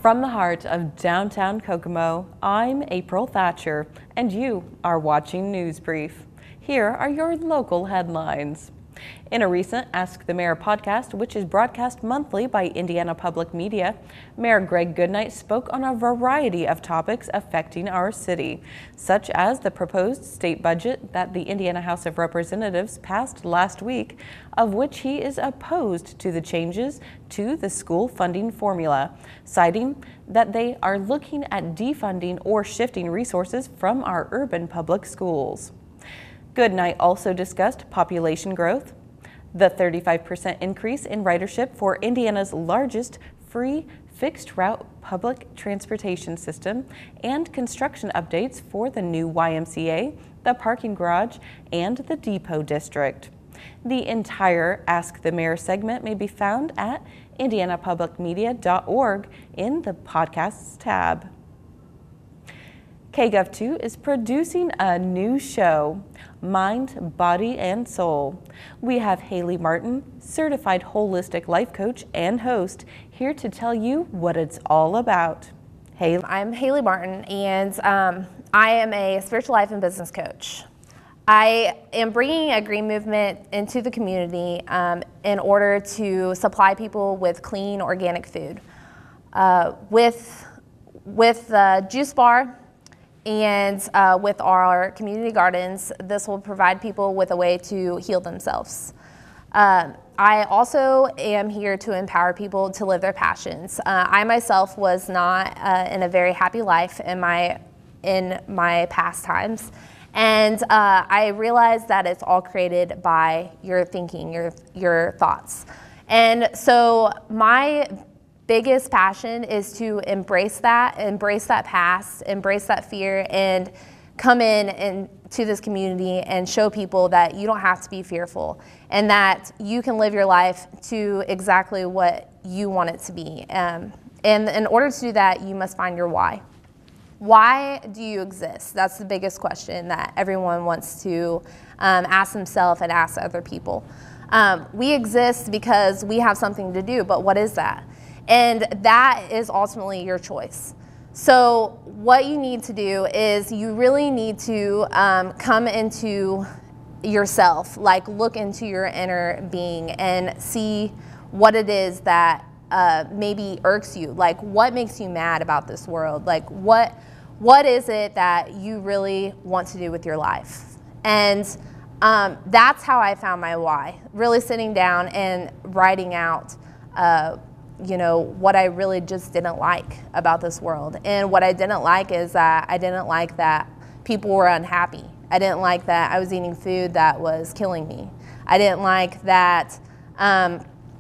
From the heart of downtown Kokomo, I'm April Thatcher, and you are watching News Brief. Here are your local headlines. In a recent Ask the Mayor podcast, which is broadcast monthly by Indiana Public Media, Mayor Greg Goodnight spoke on a variety of topics affecting our city, such as the proposed state budget that the Indiana House of Representatives passed last week, of which he is opposed to the changes to the school funding formula, citing that they are looking at defunding or shifting resources from our urban public schools. Goodnight also discussed population growth, the 35% increase in ridership for Indiana's largest free fixed route public transportation system, and construction updates for the new YMCA, the parking garage, and the depot district. The entire Ask the Mayor segment may be found at indianapublicmedia.org in the Podcasts tab. Kgov2 is producing a new show, Mind, Body, and Soul. We have Haley Martin, certified holistic life coach and host, here to tell you what it's all about. Haley. I'm Haley Martin, and I am a spiritual life and business coach. I am bringing a green movement into the community in order to supply people with clean, organic food. With the juice bar, and with our community gardens, this will provide people with a way to heal themselves. I also am here to empower people to live their passions. I myself was not in a very happy life in my past times, and I realized that it's all created by your thinking, your thoughts. And so my biggest passion is to embrace that past, embrace that fear, and come in to this community and show people that you don't have to be fearful and that you can live your life to exactly what you want it to be. And in order to do that, you must find your why. Why do you exist? That's the biggest question that everyone wants to ask themselves and ask other people. We exist because we have something to do, but what is that? And that is ultimately your choice. So what you need to do is you really need to come into yourself, like look into your inner being and see what it is that maybe irks you. Like what makes you mad about this world? Like what is it that you really want to do with your life? And that's how I found my why, really sitting down and writing out what I really just didn't like about this world. And what I didn't like is that I didn't like that people were unhappy. I didn't like that I was eating food that was killing me. I didn't like that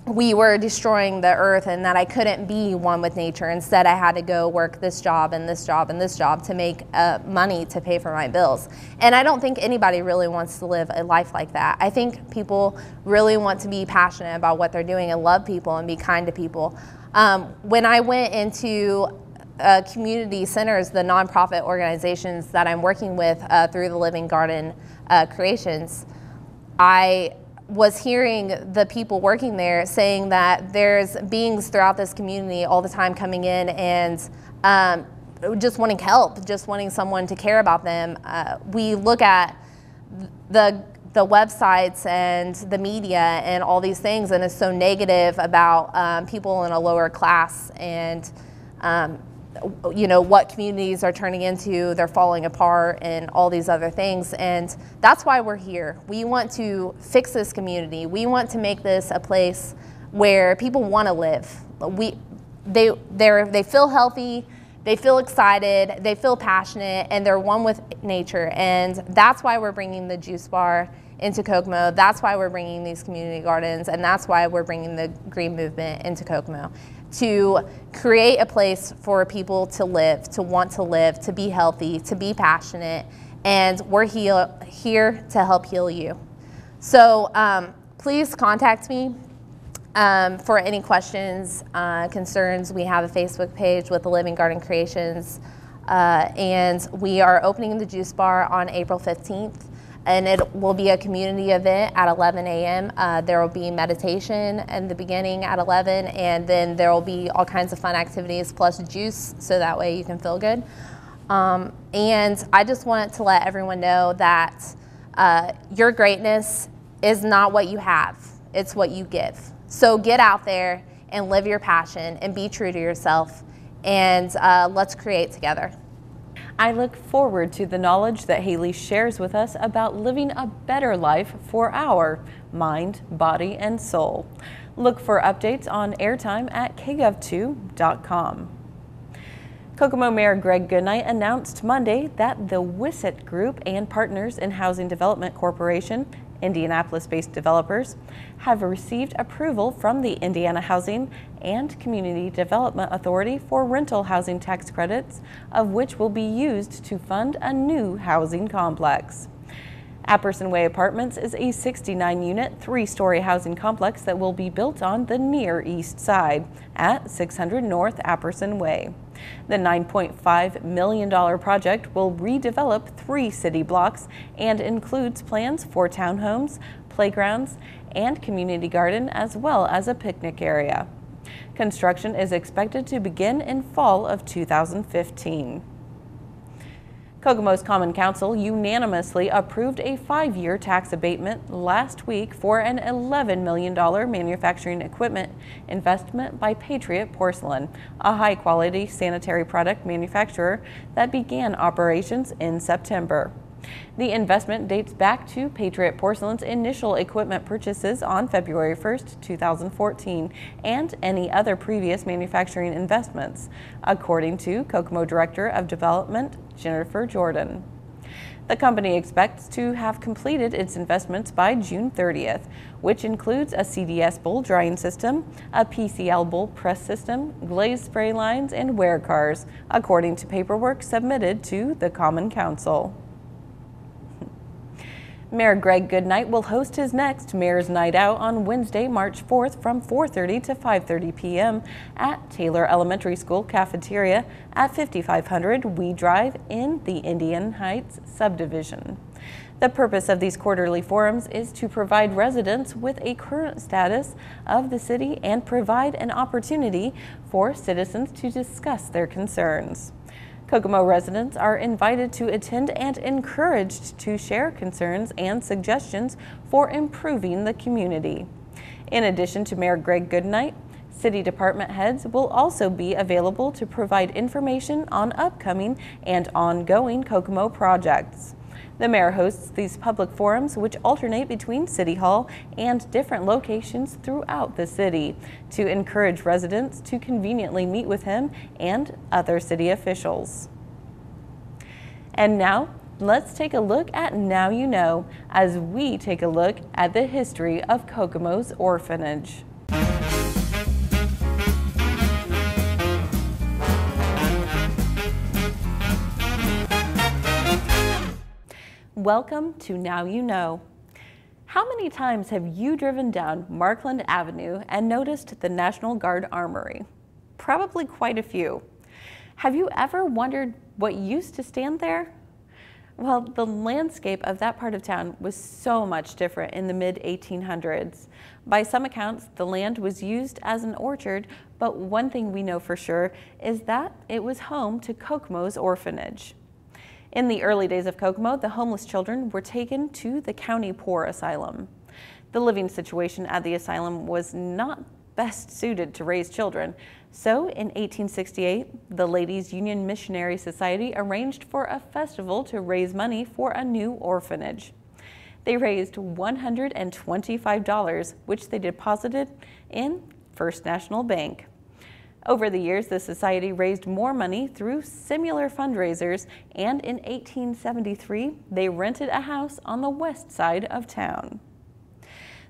we were destroying the earth and that I couldn't be one with nature. Instead, I had to go work this job and this job and this job to make money to pay for my bills. And I don't think anybody really wants to live a life like that. I think people really want to be passionate about what they're doing and love people and be kind to people. When I went into community centers, the nonprofit organizations that I'm working with through the Living Garden Creations, I was hearing the people working there saying that there's beings throughout this community all the time coming in and just wanting help, just wanting someone to care about them. We look at the websites and the media and all these things, and it's so negative about people in a lower class and what communities are turning into, they're falling apart and all these other things. And that's why we're here. We want to fix this community. We want to make this a place where people want to live. They feel healthy, they feel excited, they feel passionate, and they're one with nature. And that's why we're bringing the juice bar into Kokomo. That's why we're bringing these community gardens, and that's why we're bringing the green movement into Kokomo, to create a place for people to live, to want to live, to be healthy, to be passionate, and we're here to help heal you. So please contact me for any questions, concerns. We have a Facebook page with the Living Garden Creations, and we are opening the juice bar on April 15th. and it will be a community event at 11 a.m. There will be meditation in the beginning at 11, and then there will be all kinds of fun activities plus juice, so that way you can feel good. And I just wanted to let everyone know that your greatness is not what you have, it's what you give. So get out there and live your passion and be true to yourself, and let's create together. I look forward to the knowledge that Haley shares with us about living a better life for our mind, body, and soul. Look for updates on airtime at Kgov2.com. Kokomo Mayor Greg Goodnight announced Monday that the Wisset Group and Partners in Housing Development Corporation, Indianapolis-based developers, have received approval from the Indiana Housing and Community Development Authority for rental housing tax credits, of which will be used to fund a new housing complex. Apperson Way Apartments is a 69-unit, 3-story housing complex that will be built on the Near East Side at 600 North Apperson Way. The $9.5 million project will redevelop 3 city blocks and includes plans for townhomes, playgrounds, and community garden, as well as a picnic area. Construction is expected to begin in fall of 2015. Kokomo's Common Council unanimously approved a 5-year tax abatement last week for an $11 million manufacturing equipment investment by Patriot Porcelain, a high-quality sanitary product manufacturer that began operations in September. The investment dates back to Patriot Porcelain's initial equipment purchases on February 1, 2014, and any other previous manufacturing investments, according to Kokomo Director of Development, Jennifer Jordan. The company expects to have completed its investments by June 30th, which includes a CDS bowl drying system, a PCL bowl press system, glaze spray lines, and wear cars, according to paperwork submitted to the Common Council. Mayor Greg Goodnight will host his next Mayor's Night Out on Wednesday, March 4th from 4:30 to 5:30 p.m. at Taylor Elementary School cafeteria at 5500 Weed Drive in the Indian Heights subdivision. The purpose of these quarterly forums is to provide residents with a current status of the city and provide an opportunity for citizens to discuss their concerns. Kokomo residents are invited to attend and encouraged to share concerns and suggestions for improving the community. In addition to Mayor Greg Goodnight, city department heads will also be available to provide information on upcoming and ongoing Kokomo projects. The mayor hosts these public forums, which alternate between City Hall and different locations throughout the city, to encourage residents to conveniently meet with him and other city officials. And now, let's take a look at Now You Know, as we take a look at the history of Kokomo's orphanage. Welcome to Now You Know. How many times have you driven down Markland Avenue and noticed the National Guard Armory? Probably quite a few. Have you ever wondered what used to stand there? Well, the landscape of that part of town was so much different in the mid-1800s. By some accounts, the land was used as an orchard, but one thing we know for sure is that it was home to Kokomo's orphanage. In the early days of Kokomo, the homeless children were taken to the County Poor Asylum. The living situation at the asylum was not best suited to raise children, so in 1868, the Ladies Union Missionary Society arranged for a festival to raise money for a new orphanage. They raised $125, which they deposited in First National Bank. Over the years, the society raised more money through similar fundraisers, and in 1873, they rented a house on the west side of town.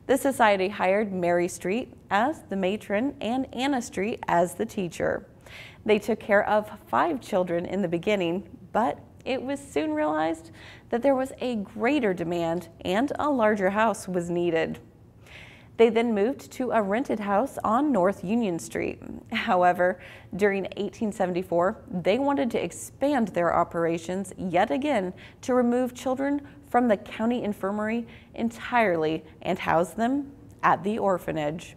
The society hired Mary Street as the matron and Anna Street as the teacher. They took care of 5 children in the beginning, but it was soon realized that there was a greater demand and a larger house was needed. They then moved to a rented house on North Union Street. However, during 1874, they wanted to expand their operations yet again to remove children from the county infirmary entirely and house them at the orphanage.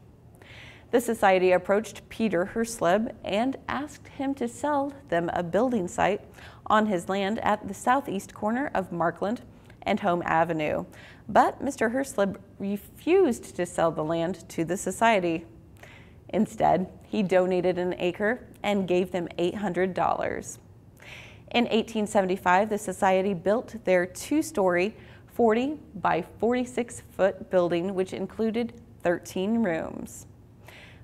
The society approached Peter Hersleb and asked him to sell them a building site on his land at the southeast corner of Markland and Home Avenue. But Mr. Hersleb refused to sell the land to the society. Instead, he donated an acre and gave them $800. In 1875, the society built their two-story, 40 by 46-foot building, which included 13 rooms.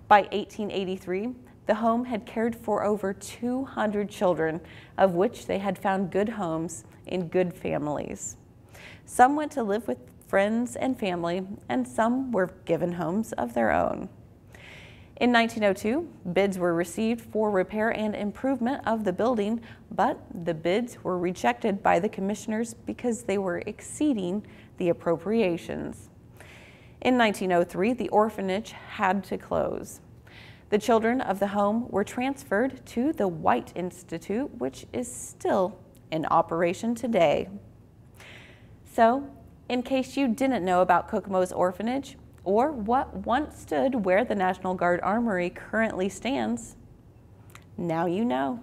By 1883, the home had cared for over 200 children, of which they had found good homes in good families. Some went to live with friends and family, and some were given homes of their own. In 1902, bids were received for repair and improvement of the building, but the bids were rejected by the commissioners because they were exceeding the appropriations. In 1903, the orphanage had to close. The children of the home were transferred to the White Institute, which is still in operation today. So, in case you didn't know about Kokomo's orphanage, or what once stood where the National Guard Armory currently stands, now you know.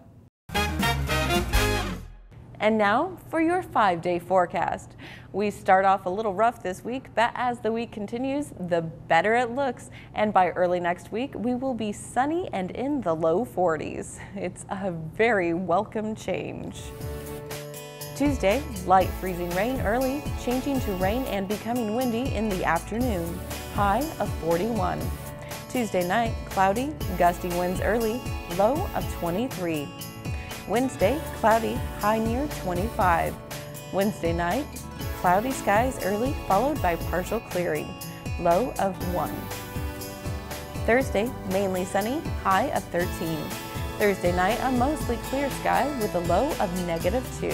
And now for your 5-day forecast. We start off a little rough this week, but as the week continues, the better it looks. And by early next week, we will be sunny and in the low 40s. It's a very welcome change. Tuesday, light freezing rain early, changing to rain and becoming windy in the afternoon. High of 41. Tuesday night, cloudy, gusty winds early, low of 23. Wednesday, cloudy, high near 25. Wednesday night, cloudy skies early, followed by partial clearing, low of 1. Thursday, mainly sunny, high of 13. Thursday night, a mostly clear sky with a low of -2.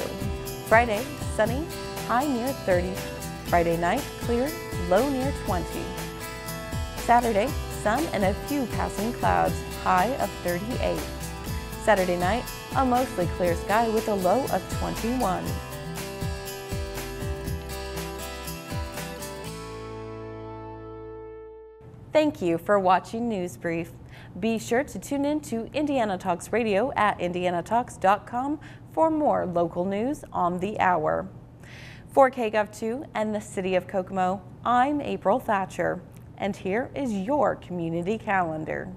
Friday, sunny, high near 30. Friday night, clear, low near 20. Saturday, sun and a few passing clouds, high of 38. Saturday night, a mostly clear sky with a low of 21. Thank you for watching News Brief. Be sure to tune in to Indiana Talks Radio at indianatalks.com for more local news on the hour. For Kgov2 and the City of Kokomo, I'm April Thatcher, and here is your community calendar.